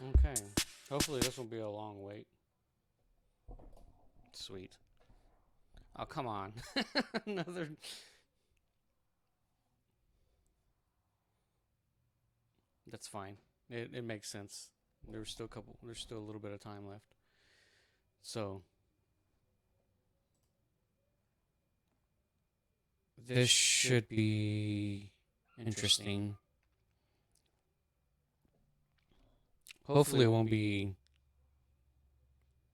Okay, hopefully this will be a long wait. Sweet. Oh, come on. Another... That's fine. It makes sense. There's still a little bit of time left. So this should be interesting. Hopefully it won't be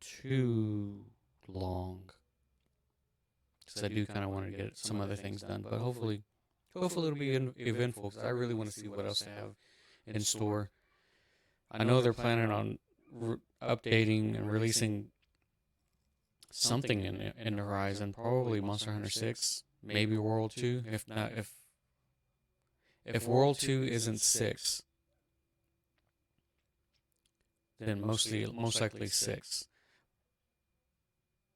too long, because I do kind of want to get some other things done. But hopefully it'll be eventful, because I really want to see what else they have in store. I know they're planning on updating and releasing something in the horizon, probably Monster Hunter 6, maybe World 2. If not, if World 2 isn't 6, then most likely 6.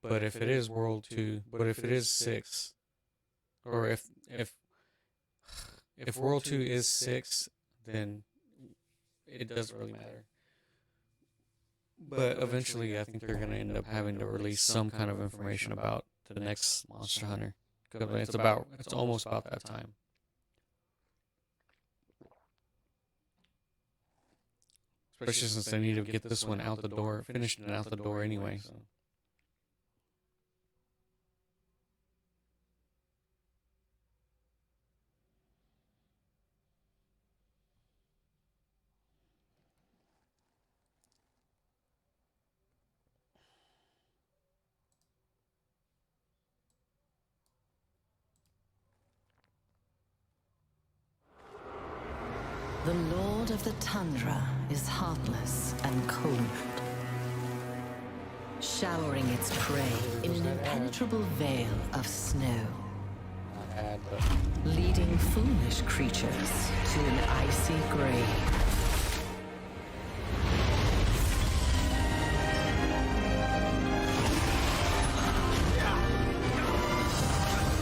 But if it is World 2, but if it is 6, or if World 2 is 6, then it doesn't really matter. But eventually I think they're going to end up having to release some kind of information about the next Monster Hunter. It's almost about that time. Especially since they need to get this one out the door, finished and out the door anyway. So. The Lord of the Tundra is heartless and cold, showering its prey in an impenetrable veil of snow, leading foolish creatures to an icy grave.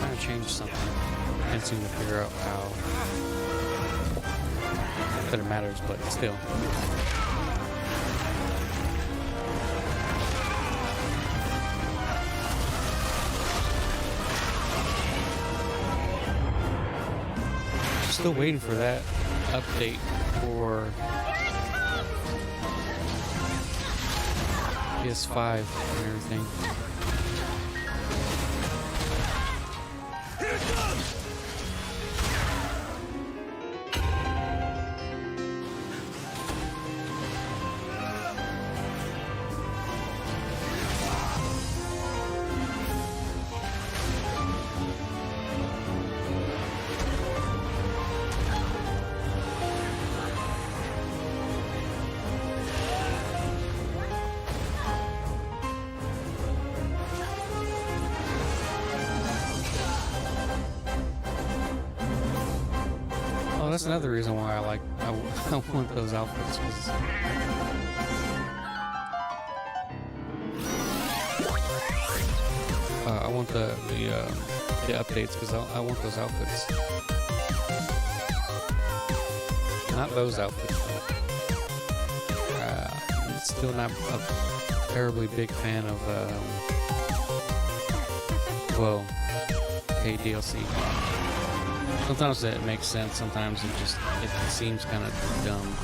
Trying to change something. I can't seem to figure out how. That it matters, but still. Still waiting for that update for PS5 and everything. That's another reason why I want those outfits. I want the updates because I want those outfits. Not those outfits. I'm still not a terribly big fan of paid DLC. Sometimes that makes sense, sometimes it seems kind of dumb.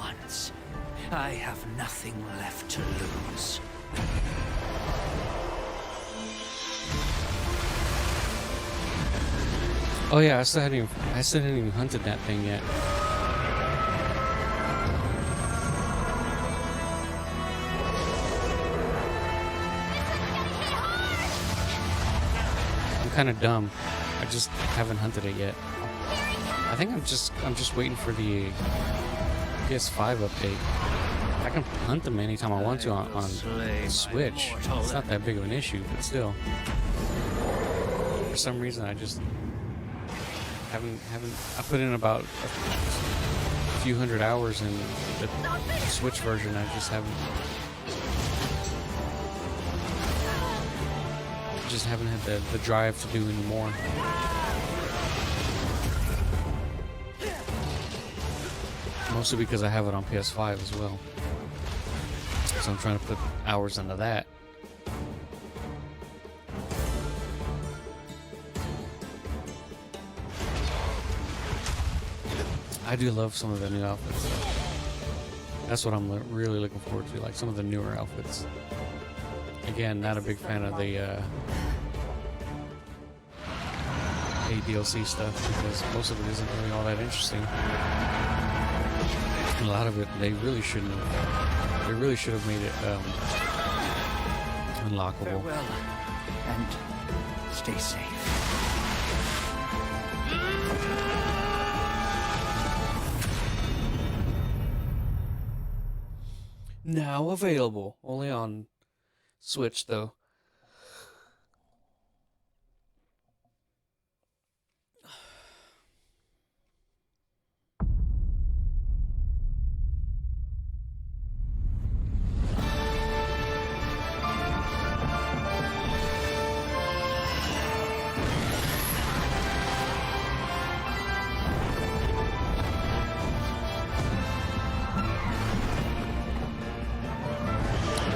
once. I have nothing left to lose. Oh yeah, I still hadn't even hunted that thing yet. I'm kind of dumb. I just haven't hunted it yet. I think I'm just waiting for the PS5 update. I can hunt them anytime I want to on Switch. It's not that big of an issue, but still. For some reason, I just haven't. I put in about a few hundred hours in the Switch version. I just haven't had the drive to do any more. Mostly because I have it on PS5 as well. So I'm trying to put hours into that. I do love some of the new outfits. That's what I'm really looking forward to, like some of the newer outfits. Again, not a big fan of the DLC stuff because most of it isn't really all that interesting. And a lot of it, they really should have made it unlockable. Farewell, and stay safe. Now available, only on Switch though.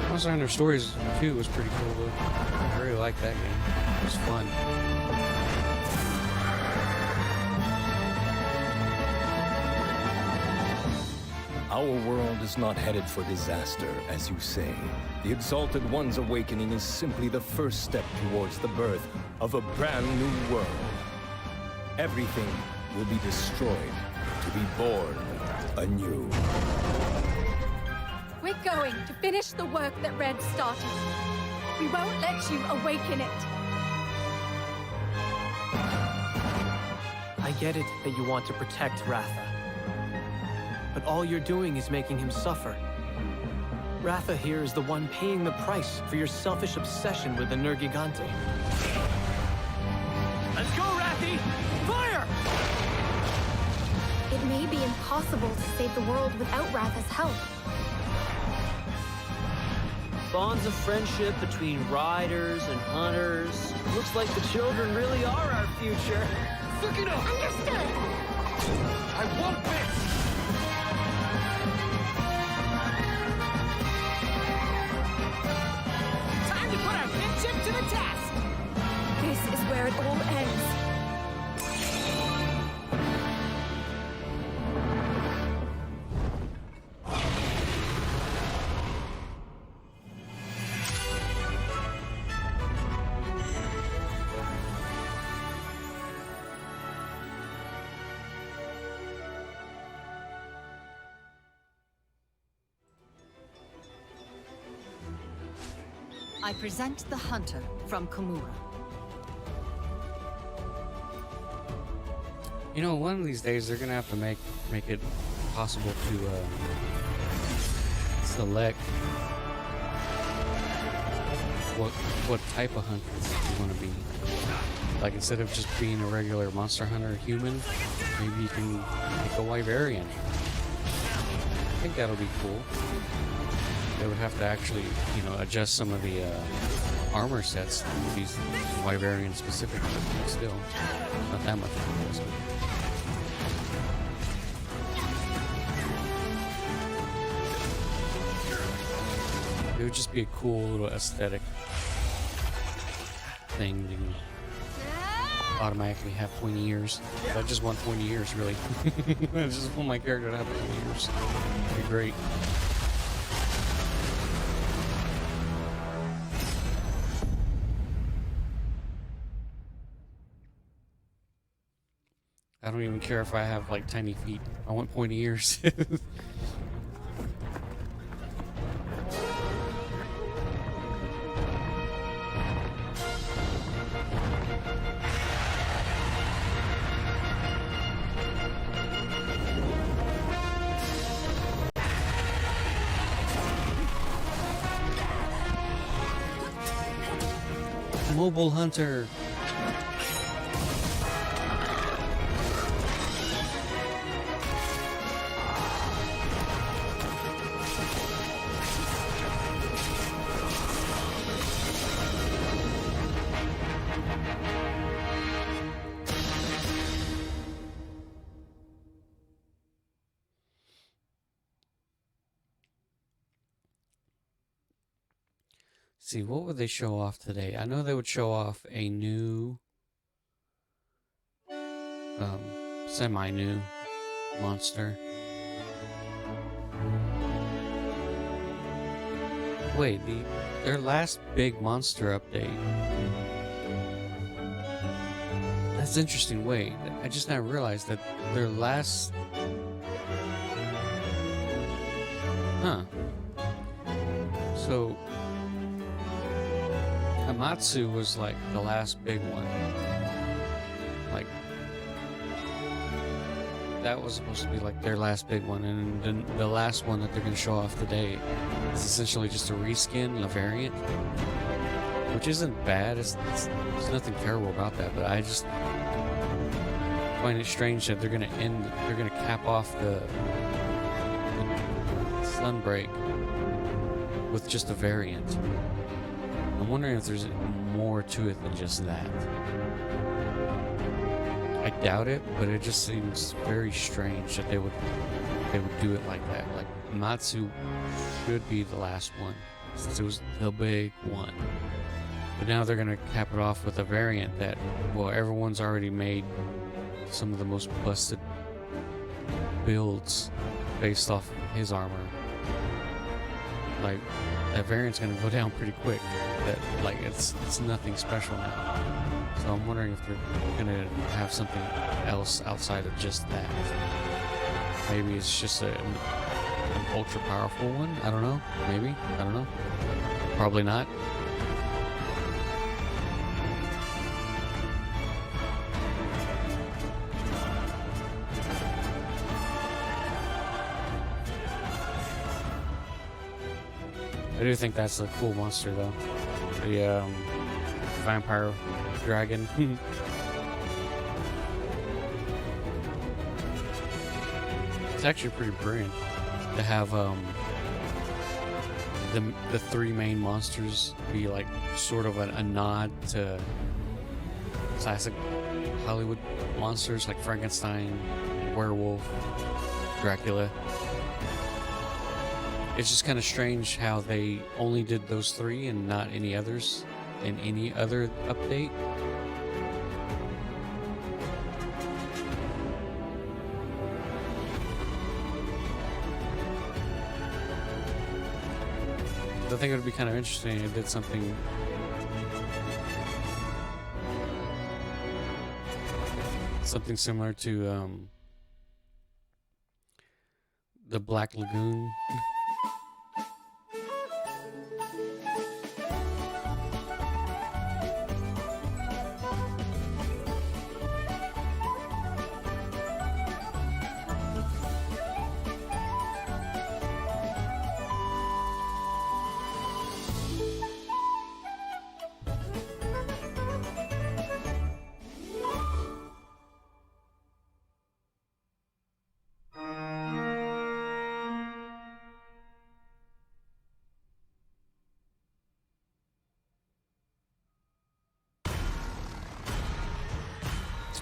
Monster Hunter Stories 2 was pretty cool though. I really liked that game. It was fun. Our world is not headed for disaster, as you say. The Exalted One's awakening is simply the first step towards the birth of a brand new world. Everything will be destroyed to be born anew. We're going to finish the work that Red started. We won't let you awaken it. I get it that you want to protect Ratha. But all you're doing is making him suffer. Ratha here is the one paying the price for your selfish obsession with the Nergigante. Let's go, Rathi! Fire! It may be impossible to save the world without Ratha's help. Bonds of friendship between riders and hunters. Looks like the children really are our future. Look it up! Understood! I want this! Time to put our kinship to the test! This is where it all ends. I present the hunter from Komura. You know, one of these days they're gonna have to make it possible to select what type of hunter you want to be. Like instead of just being a regular monster hunter human, maybe you can make a Wyverian. I think that'll be cool. They would have to actually, you know, adjust some of the armor sets to be Wyverian specific, but still, not that much of an investment. It would just be a cool little aesthetic thing. automatically have pointy ears. But I just want pointy ears, really. I just want my character to have pointy ears. It'd be great. I don't even care if I have like tiny feet. I want pointy ears. Mobile hunter. See, what would they show off today? I know they would show off a new, semi-new monster. Wait, their last big monster update. That's interesting. Wait, I just now realized that their last... Huh. So... Amatsu was like the last big one. Like that was supposed to be like their last big one, and then the last one that they're going to show off today is essentially just a reskin, a variant, which isn't bad. There's nothing terrible about that, but I just find it strange that they're going to cap off the Sunbreak with just a variant. I'm wondering if there's more to it than just that. I doubt it, but it just seems very strange that they would do it like that. Like Matsu should be the last one, since it was the big one. But now they're gonna cap it off with a variant that, well, everyone's already made some of the most busted builds based off of his armor. Like that variant's gonna go down pretty quick. That like it's nothing special now. So I'm wondering if they're gonna have something else outside of just that. Maybe it's just an ultra powerful one. I don't know. Maybe. I don't know. Probably not. I do think that's a cool monster, though. The vampire dragon. It's actually pretty brilliant to have the three main monsters be like sort of a nod to classic Hollywood monsters like Frankenstein, werewolf, Dracula. It's just kind of strange how they only did those three and not any others in any other update. I think it would be kind of interesting if it did something similar to the Black Lagoon.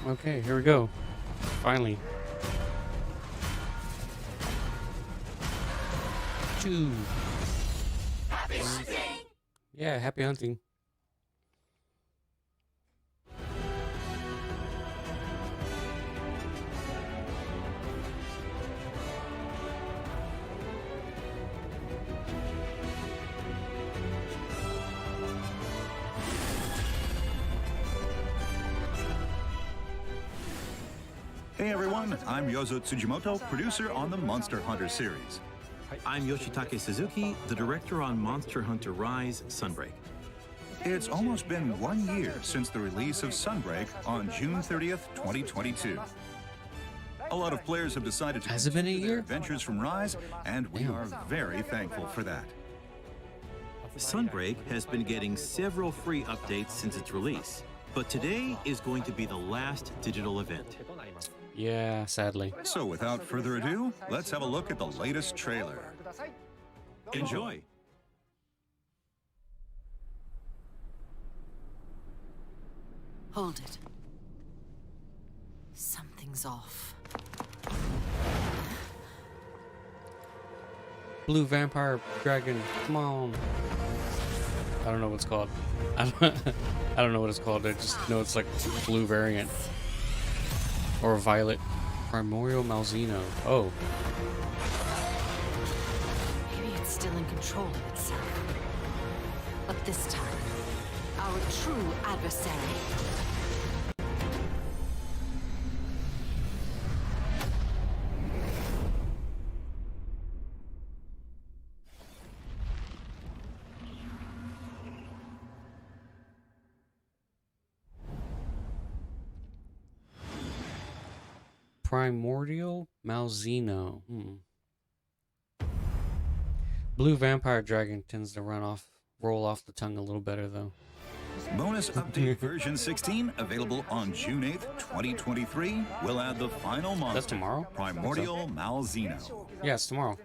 Okay, here we go. Finally. 2. Happy hunting! Yeah, happy hunting. Hey everyone, I'm Yozo Tsujimoto, producer on the Monster Hunter series. I'm Yoshitake Suzuki, the director on Monster Hunter Rise Sunbreak. It's almost been 1 year since the release of Sunbreak on June 30th, 2022. A lot of players have decided to Has it been a continue their year? adventures from Rise, and we Damn. are very thankful for that. Sunbreak has been getting several free updates since its release, but today is going to be the last digital event. Yeah, sadly. So without further ado, let's have a look at the latest trailer. Enjoy! Hold it. Something's off. Blue vampire dragon, come on. I don't know what it's called. I don't know what it's called. I just know it's like blue variant. Or violet. Primordial Malzeno. Oh. Maybe it's still in control of itself. But this time, our true adversary. Primordial Malzeno. Blue vampire dragon tends to roll off the tongue a little better though. Bonus update version 16, available on June 8th, 2023, will add the final monster, That's tomorrow? Primordial Malzeno. Yeah, it's tomorrow.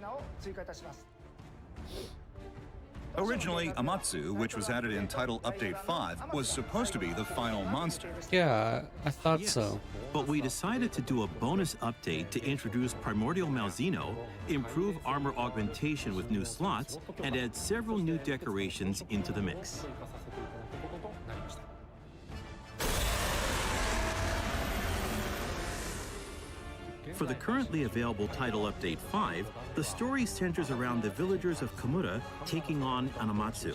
Originally, Amatsu, which was added in Title Update 5, was supposed to be the final monster. Yeah, I thought Yes, so. but we decided to do a bonus update to introduce Primordial Malzeno, improve armor augmentation with new slots, and add several new decorations into the mix. For the currently available Title Update 5, the story centers around the villagers of Kamura taking on an Amatsu.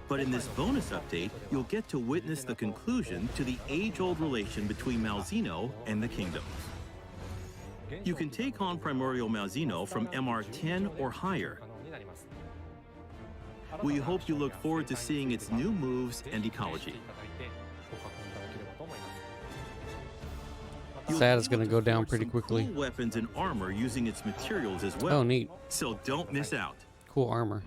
But in this bonus update, you'll get to witness the conclusion to the age-old relation between Malzeno and the kingdom. You can take on Primordial Malzeno from MR10 or higher. We hope you look forward to seeing its new moves and ecology. Sad it's gonna go down pretty Some quickly. Cool weapons and armor using its materials as well. Oh, neat. So don't miss out. Cool armor.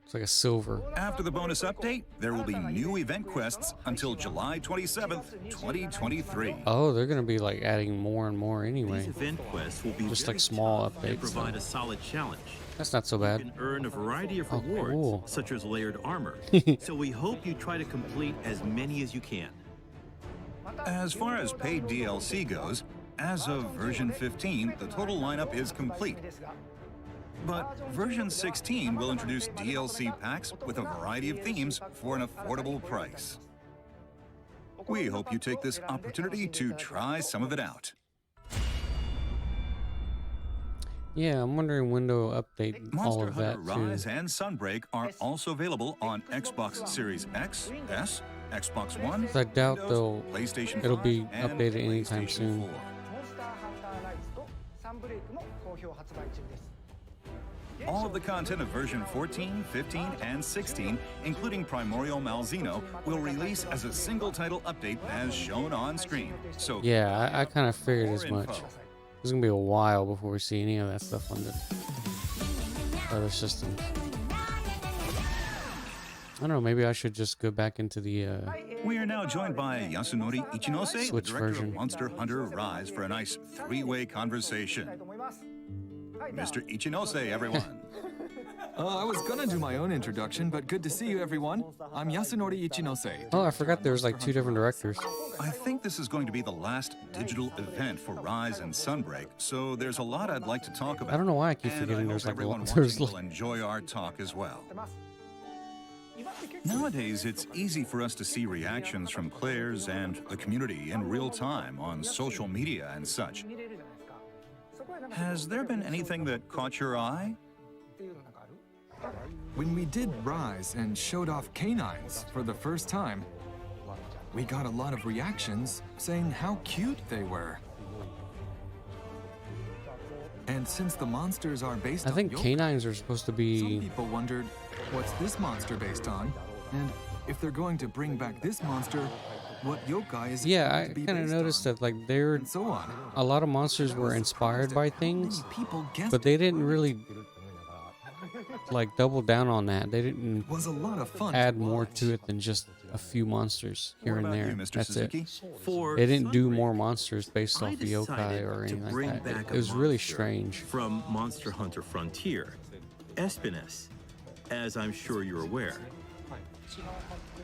It's like a silver. After the bonus update, there will be new event quests until July 27th, 2023. Oh, they're gonna be like adding more and more These anyway. event quests will be Just very like small tough and updates, provide though. a solid challenge. That's not so You bad. can earn a variety of Oh, rewards, cool. such as layered armor. So we hope you try to complete as many as you can. As far as paid DLC goes, as of version 15, the total lineup is complete. But version 16 will introduce DLC packs with a variety of themes for an affordable price. We hope you take this opportunity to try some of it out. Yeah, I'm wondering when they'll update all Monster of Hunter that too. Rise and Sunbreak are also available on Xbox Series X, S, Xbox One, I doubt Windows, PlayStation it'll 5, be and updated anytime PlayStation soon. 4. サンブレイクも好評発売中です。 All of the content of version 14, 15, and 16, including Primordial Malzeno, will release as a single title update as shown on screen. So Yeah, I kind of figured as more much. info. It's gonna be a while before we see any of that stuff on the other systems. I don't know, maybe I should just go back into the We are now joined by Yasunori Ichinose, Switch director version. of Monster Hunter Rise, for a nice three-way conversation. Mr. Ichinose, everyone. I was gonna do my own introduction, but good to see you, everyone. I'm Yasunori Ichinose. Oh, I forgot there was like two different directors. I think this is going to be the last digital event for Rise and Sunbreak, so there's a lot I'd like to talk about. I don't know why I keep And forgetting I there's hope like a everyone lot. There's watching will like, enjoy our talk as well. Nowadays, it's easy for us to see reactions from players and the community in real time on social media and such. Has there been anything that caught your eye? When we did Rise and showed off canines for the first time, we got a lot of reactions saying how cute they were. And since the monsters are based I on think yokai, canines are supposed to some be. people wondered, what's this monster based on? And if they're going to bring back this monster, what yokai is it Yeah, going I to be kind of based noticed on? that like they're And so on. a lot of monsters I were was inspired surprised by at how things, many people guessed but they it didn't right. really like double down on that. They didn't It was a lot of fun add to more watch. to it than just a few monsters here What and about there. you, Mr. That's Suzuki? it. For They didn't do Sunbreak, more monsters based I off of yokai decided or to anything bring like that. back It a was really monster strange. from Monster Hunter Frontier, Espiness, as I'm sure you're aware.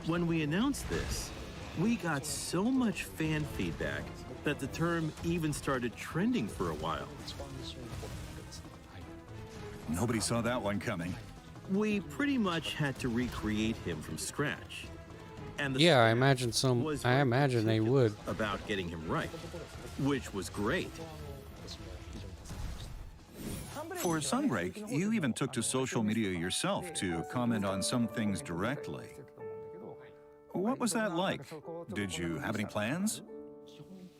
When we announced this, we got so much fan feedback that the term even started trending for a while. Nobody saw that one coming. We pretty much had to recreate him from scratch. And the Yeah, I staff imagine some. was I very imagine they would. meticulous about getting him right, which was great. For Sunbreak, you even took to social media yourself to comment on some things directly. What was that like? Did you have any plans?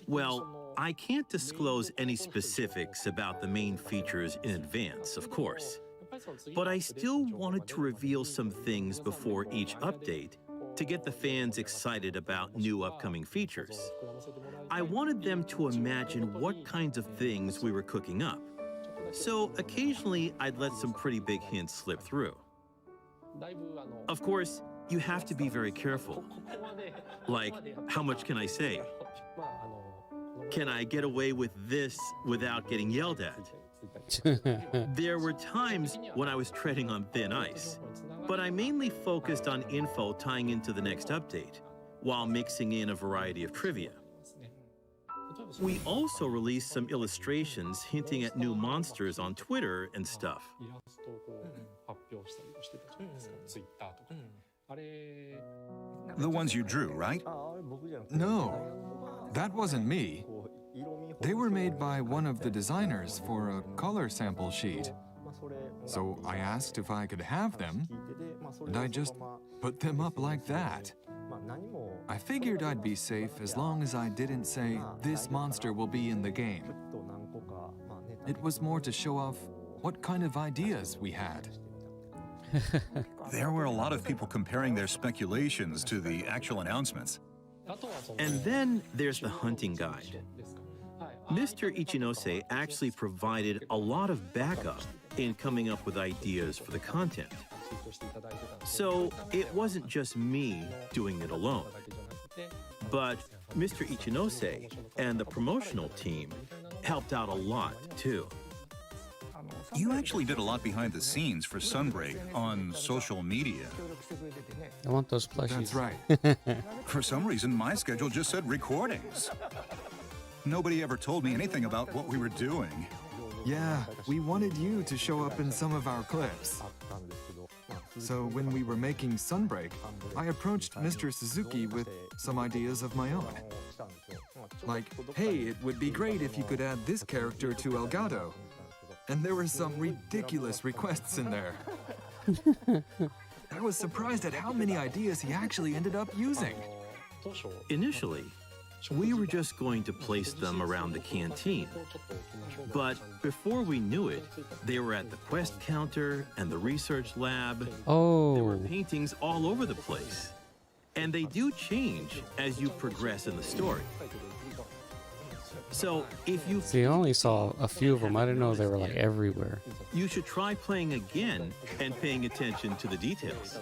Well, I can't disclose any specifics about the main features in advance, of course. But I still wanted to reveal some things before each update to get the fans excited about new upcoming features. I wanted them to imagine what kinds of things we were cooking up. So occasionally I'd let some pretty big hints slip through. Of course, you have to be very careful. Like, how much can I say? Can I get away with this without getting yelled at? There were times when I was treading on thin ice, but I mainly focused on info tying into the next update, while mixing in a variety of trivia. We also released some illustrations hinting at new monsters on Twitter and stuff. The ones you drew, right? No, that wasn't me. They were made by one of the designers for a color sample sheet. So I asked if I could have them, and I just put them up like that. I figured I'd be safe as long as I didn't say, this monster will be in the game. It was more to show off what kind of ideas we had. There were a lot of people comparing their speculations to the actual announcements. And then there's the hunting guide. Mr. Ichinose actually provided a lot of backup in coming up with ideas for the content. So it wasn't just me doing it alone. But Mr. Ichinose and the promotional team helped out a lot too. You actually did a lot behind the scenes for Sunbreak on social media. I want those plushies. That's right. For some reason, my schedule just said recordings. Nobody ever told me anything about what we were doing. Yeah, we wanted you to show up in some of our clips. So when we were making Sunbreak, I approached Mr. Suzuki with some ideas of my own. Like, hey, it would be great if you could add this character to Elgato. And there were some ridiculous requests in there. I was surprised at how many ideas he actually ended up using. Initially, we were just going to place them around the canteen. But before we knew it, they were at the quest counter and the research lab. There were Oh, paintings all over the place. And they do change as you progress in the story. So if you see, I only saw a few of them. I didn't know they were like everywhere. you should try playing again and paying attention to the details.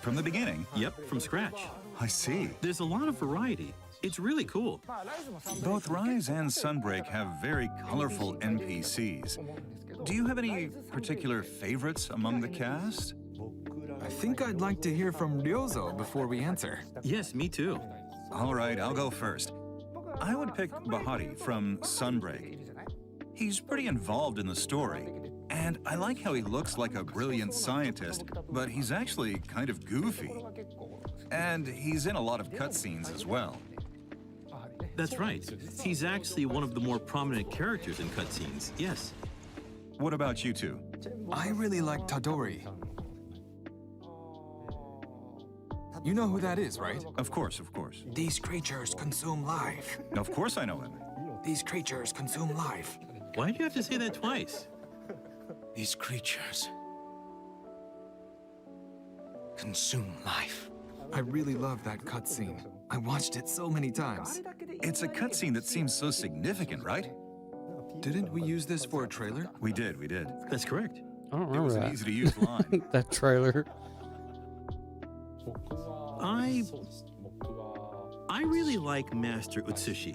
From the beginning? Yep, from scratch. I see. There's a lot of variety. It's really cool. Both Rise and Sunbreak have very colorful NPCs. Do you have any particular favorites among the cast? I think I'd like to hear from Ryozo before we answer. Yes, me too. All right, I'll go first. I would pick Bahari from Sunbreak. He's pretty involved in the story, and I like how he looks like a brilliant scientist, but he's actually kind of goofy. And he's in a lot of cutscenes as well. That's right. He's actually one of the more prominent characters in cutscenes, yes. What about you two? I really like Tadori. You know who that is, right? Of course, of course. These creatures consume life. Of course I know him. These creatures consume life. Why'd you have to say that twice? These creatures consume life. I really love that cutscene. I watched it so many times. It's a cutscene that seems so significant, right? Didn't we use this for a trailer? We did, we did. That's correct. I don't It remember was that. an easy-to-use line. That trailer. I really like Master Utsushi.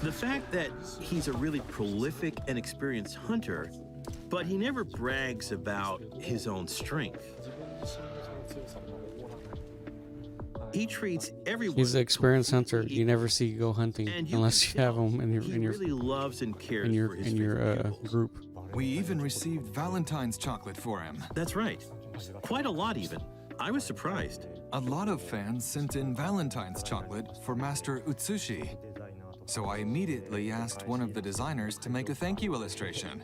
The fact that he's a really prolific and experienced hunter, but he never brags about his own strength. He treats everyone. He's an experienced hunter. completely You never see go hunting and unless can you have tell him in your he really loves and cares for his in your favorite pupils. group. We even received Valentine's chocolate for him. That's right. Quite a lot even. I was surprised. A lot of fans sent in Valentine's chocolate for Master Utsushi. So I immediately asked one of the designers to make a thank you illustration.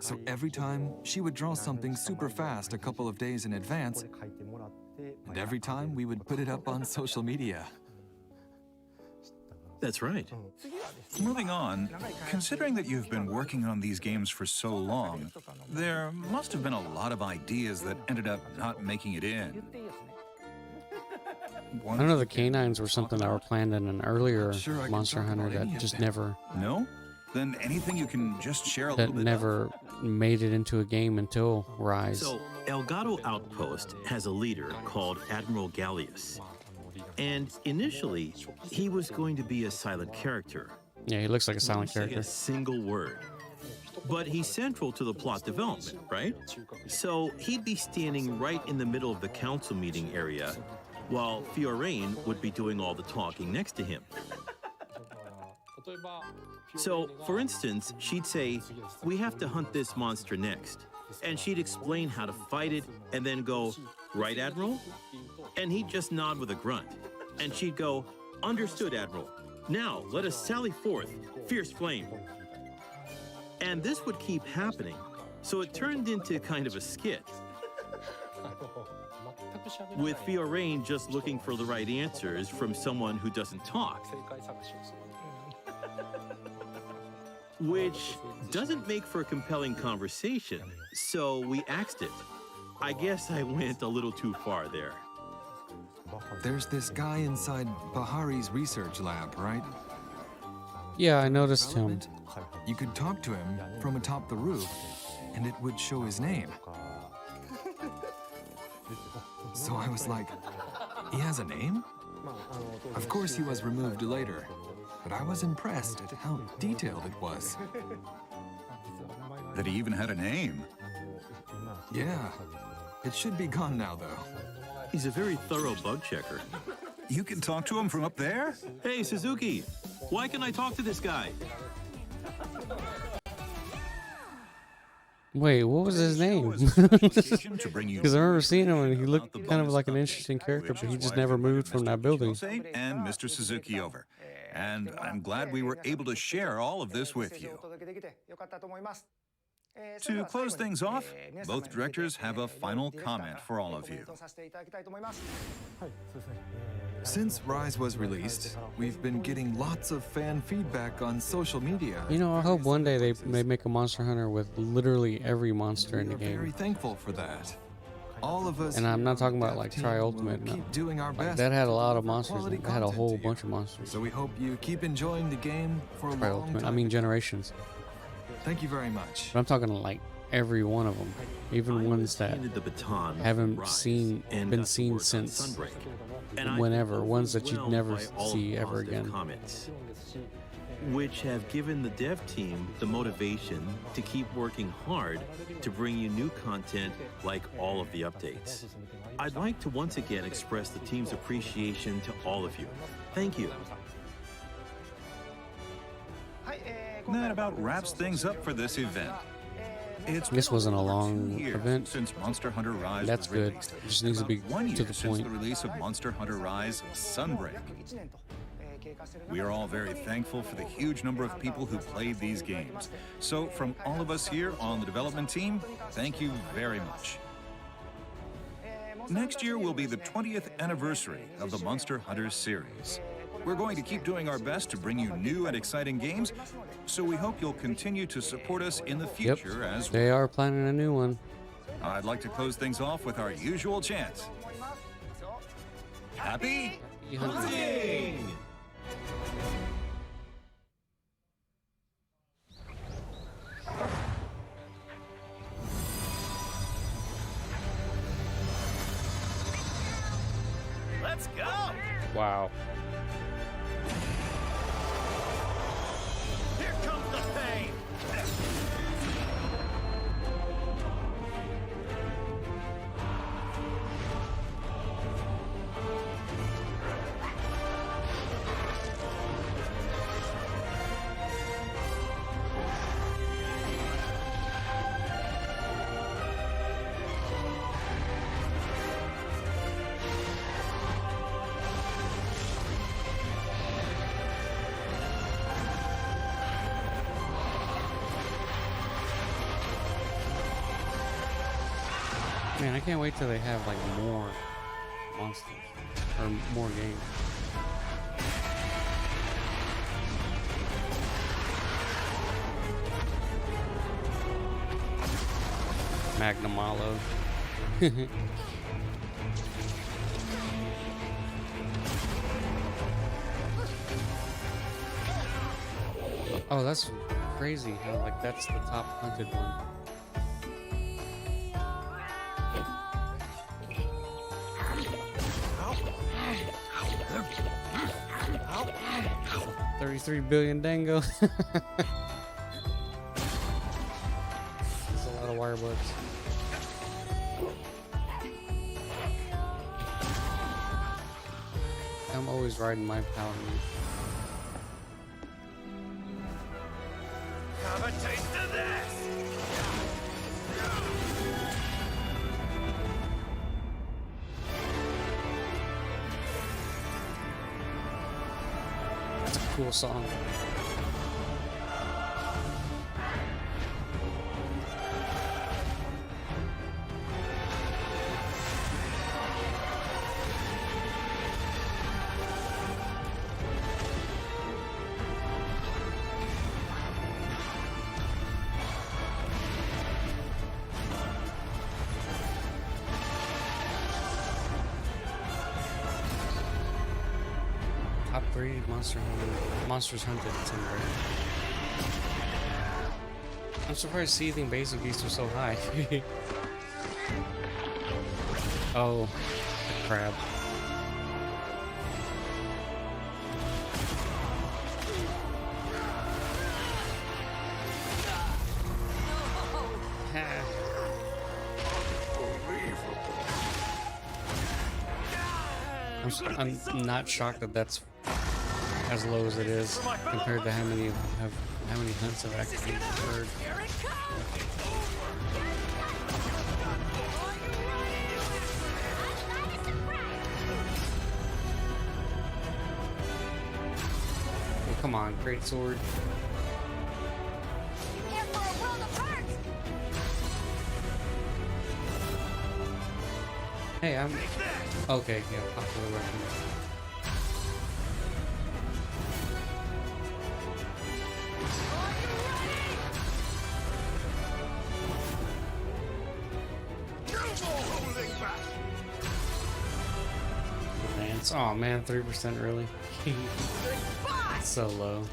So every time, she would draw something super fast a couple of days in advance, and every time we would put it up on social media. That's right. Moving on, considering that you've been working on these games for so long, there must have been a lot of ideas that ended up not making it in. I know the canines were something that were planned in an earlier Sure, I can Monster talk Hunter about any that of just them. never No? Then anything you can just share a that little bit never made it into a game until Rise. So, Elgato Outpost has a leader called Admiral Gallius. And initially, he was going to be a silent character. Yeah, he looks like a silent Won't say character. a single word. But he's central to the plot development, right? So he'd be standing right in the middle of the council meeting area, while Fiorane would be doing all the talking next to him. So, for instance, she'd say, "We have to hunt this monster next." And she'd explain how to fight it, and then go, "Right, Admiral?" And he'd just nod with a grunt. And she'd go, "Understood, Admiral. Now, let us sally forth, fierce flame." And this would keep happening, so it turned into kind of a skit. With Fiorane just looking for the right answers from someone who doesn't talk. Which doesn't make for a compelling conversation, so we axed it. I guess I went a little too far there. There's this guy inside Bahari's research lab, right? Yeah, I noticed him. You could talk to him from atop the roof, and it would show his name. So I was like, he has a name? Of course he was removed later, but I was impressed at how detailed it was. That he even had a name. Yeah, it should be gone now though. He's a very thorough bug checker. You can talk to him from up there? Hey, Suzuki, why can I talk to this guy? Wait, what was his name? To bring you Because I remember seeing him and he looked kind of like an interesting character, but he just never moved from that building. and Mr. Suzuki over. And I'm glad we were able to share all of this with you. To close things off, both directors have a final comment for all of you. Since Rise was released, we've been getting lots of fan feedback on social media. You know, I hope one day they make a Monster Hunter with literally every monster in the We're very game. thankful for that. All of us And I'm not here talking on the about like dev team Tri will Ultimate. No. Keep doing our Like, best. that had a to lot of deliver monsters. quality It had a content whole to you. bunch of monsters. So we hope you keep enjoying the game for a Tri long Ultimate. time. I mean Generations. Thank you very much. But I'm talking like every one of them, even ones that Handed the baton haven't Rise seen and been got to seen work on since Sunbreak. And I whenever, feel ones that you'd overwhelmed never by all of see the ever positive again. comments, which have given the dev team the motivation to keep working hard to bring you new content like all of the updates. I'd like to once again express the team's appreciation to all of you. Thank you. That about wraps things up for this event. It's This been wasn't a over long 2 years event. since Monster Hunter Rise That's was good. released. It just needs to be About 1 to year the since point. the release of Monster Hunter Rise Sunbreak. We are all very thankful for the huge number of people who played these games. So from all of us here on the development team, thank you very much. Next year will be the 20th anniversary of the Monster Hunters series. We're going to keep doing our best to bring you new and exciting games, so we hope you'll continue to support us in the future as well. They are planning a new one. I'd like to close things off with our usual chant. Happy hunting! Let's go! Wow. Here comes the pain! Man, I can't wait till they have like more monsters or more games. Magnamalo. Oh, that's crazy how like that's the top hunted one. $33 billion dango. That's a lot of wire bugs. I'm always riding my power move. Have a taste of this! Cool song. Top 3 monsters hunted in Sunbreak. I'm surprised seething basic beasts are so high. Oh, the crab. I'm not shocked that that's as low as it is compared to how many hunts have actually occurred. Oh, come on, great sword. Hey, I'm okay. Yeah, popular weapon. Lance. Oh man, 3% really? So low.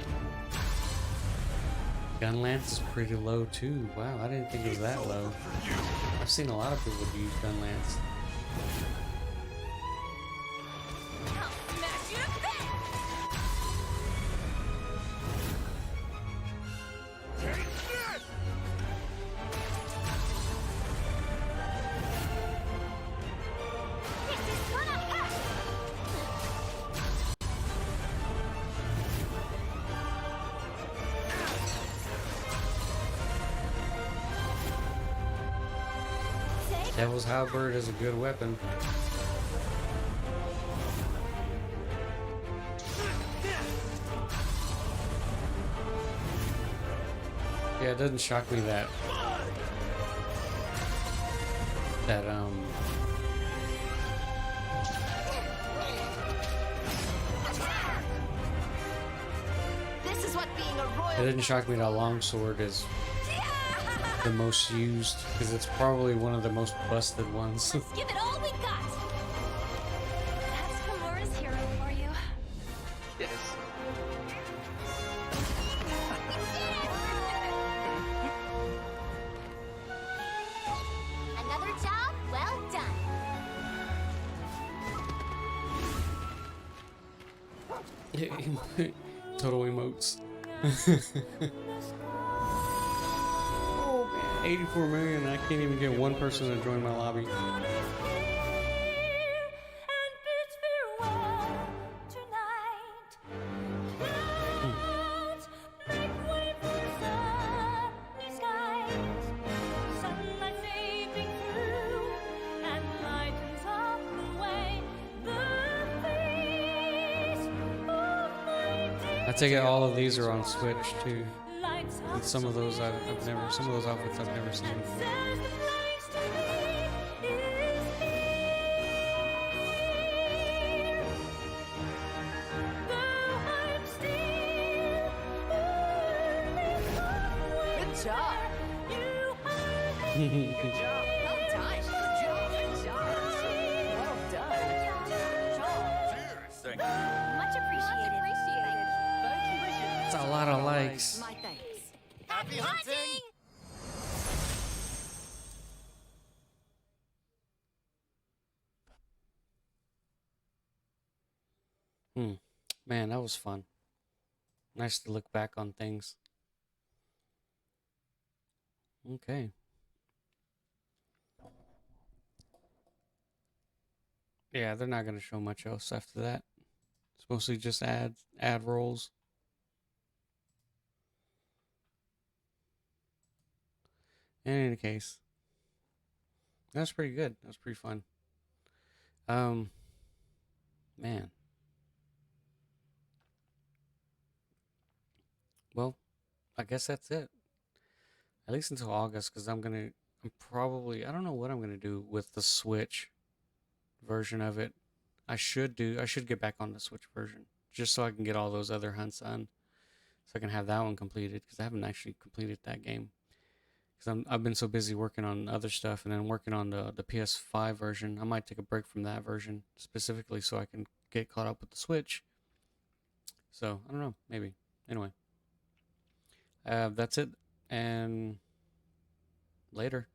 Gun Lance is pretty low too. Wow, I didn't think it was that low. I've seen a lot of people use Gun Lance. Devil's Halberd is a good weapon. Yeah, it doesn't shock me that It didn't shock me that longsword is the most used, because it's probably one of the most busted ones. Let's give it all we got. That's Gamora's hero for you. Yes. Another job well done. Total emotes. Oh man, 84 million. I can't even get one person to join my lobby. I take it all of these are on Switch too. And some of those some of those outfits I've never seen before. Good job. Good job. Well done. Good job. Well done. Thank you. Much appreciated. That's a lot of likes. My thanks. Happy hunting! Man, that was fun. Nice to look back on things. Okay. Yeah, they're not gonna show much else after that. It's mostly just ad rolls. In any case, that's pretty good. That was pretty fun. Man. Well, I guess that's it. At least until August, because I'm probably, I don't know what I'm gonna do with the Switch version of it. I should get back on the Switch version just so I can get all those other hunts done, so I can have that one completed, because I haven't actually completed that game. Because I've been so busy working on other stuff and then working on the PS5 version. I might take a break from that version specifically so I can get caught up with the Switch. So I don't know, maybe. Anyway, that's it, and later.